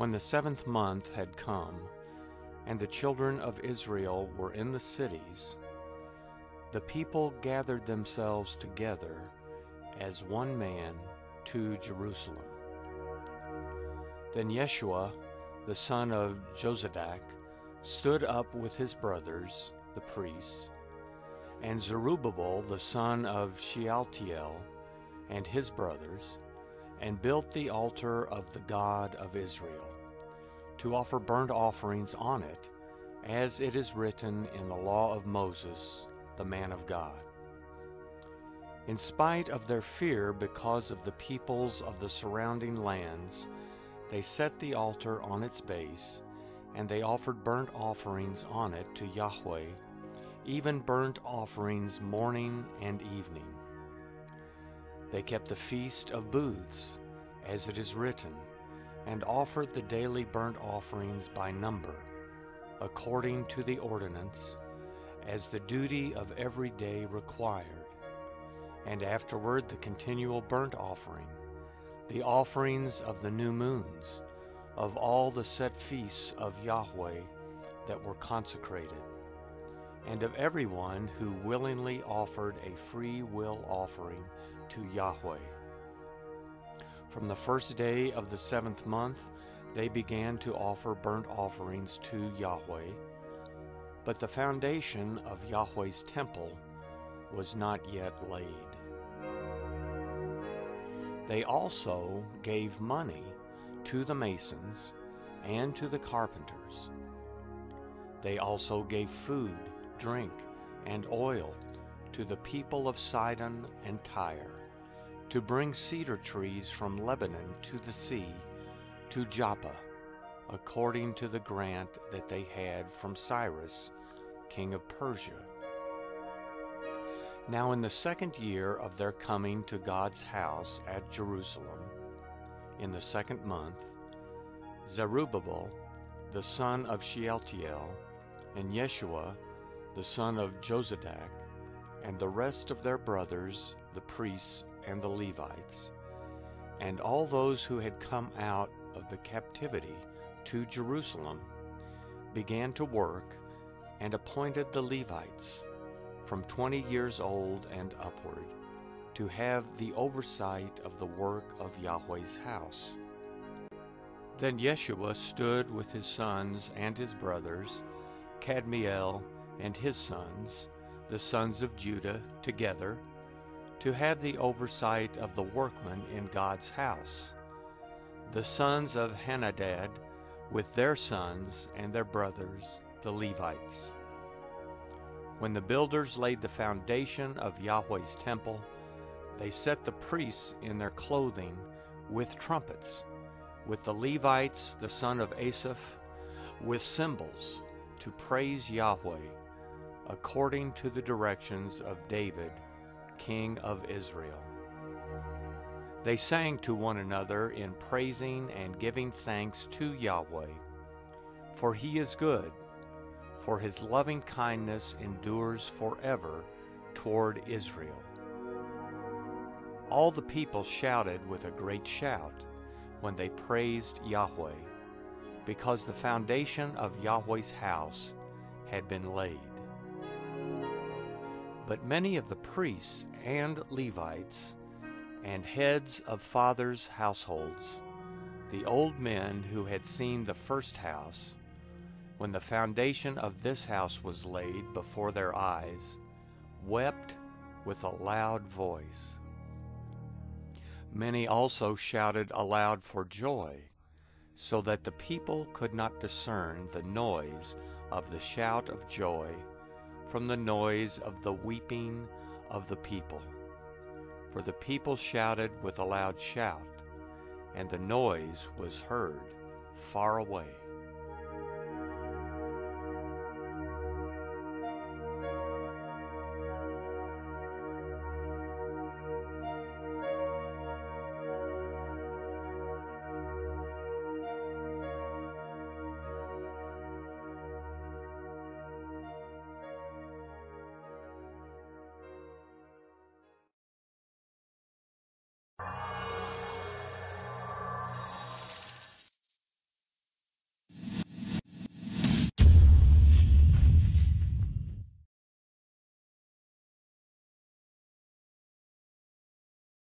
When the 7th month had come, and the children of Israel were in the cities, the people gathered themselves together as one man to Jerusalem. Then Yeshua, the son of Jozadak, stood up with his brothers, the priests, and Zerubbabel, the son of Shealtiel, and his brothers, and built the altar of the God of Israel, to offer burnt offerings on it, as it is written in the law of Moses, the man of God. In spite of their fear because of the peoples of the surrounding lands, they set the altar on its base, and they offered burnt offerings on it to Yahweh, even burnt offerings morning and evening. They kept the Feast of Booths, as it is written, and offered the daily burnt offerings by number, according to the ordinance, as the duty of every day required, and afterward the continual burnt offering, the offerings of the new moons, of all the set feasts of Yahweh that were consecrated, and of everyone who willingly offered a free will offering to Yahweh. From the first day of the 7th month they began to offer burnt offerings to Yahweh, but the foundation of Yahweh's temple was not yet laid. They also gave money to the masons and to the carpenters. They also gave food, drink, and oil to the people of Sidon and Tyre, to bring cedar trees from Lebanon to the sea, to Joppa, according to the grant that they had from Cyrus, king of Persia. Now in the 2nd year of their coming to God's house at Jerusalem, in the 2nd month, Zerubbabel, the son of Shealtiel, and Yeshua, the son of Jozadak, and the rest of their brothers, the priests and the Levites, and all those who had come out of the captivity to Jerusalem, began to work and appointed the Levites, from 20 years old and upward, to have the oversight of the work of Yahweh's house. Then Yeshua stood with his sons and his brothers, Kadmiel and his sons, the sons of Judah, together, to have the oversight of the workmen in God's house, the sons of Henadad with their sons and their brothers, the Levites. When the builders laid the foundation of Yahweh's temple, they set the priests in their clothing with trumpets, with the Levites, the son of Asaph, with cymbals, to praise Yahweh, according to the directions of David, king of Israel. They sang to one another in praising and giving thanks to Yahweh, for he is good, for his loving kindness endures forever toward Israel. All the people shouted with a great shout when they praised Yahweh, because the foundation of Yahweh's house had been laid. But many of the priests and Levites and heads of fathers' households, the old men who had seen the first house, when the foundation of this house was laid before their eyes, wept with a loud voice. Many also shouted aloud for joy, so that the people could not discern the noise of the shout of joy from the noise of the weeping of the people. For the people shouted with a loud shout, and the noise was heard far away.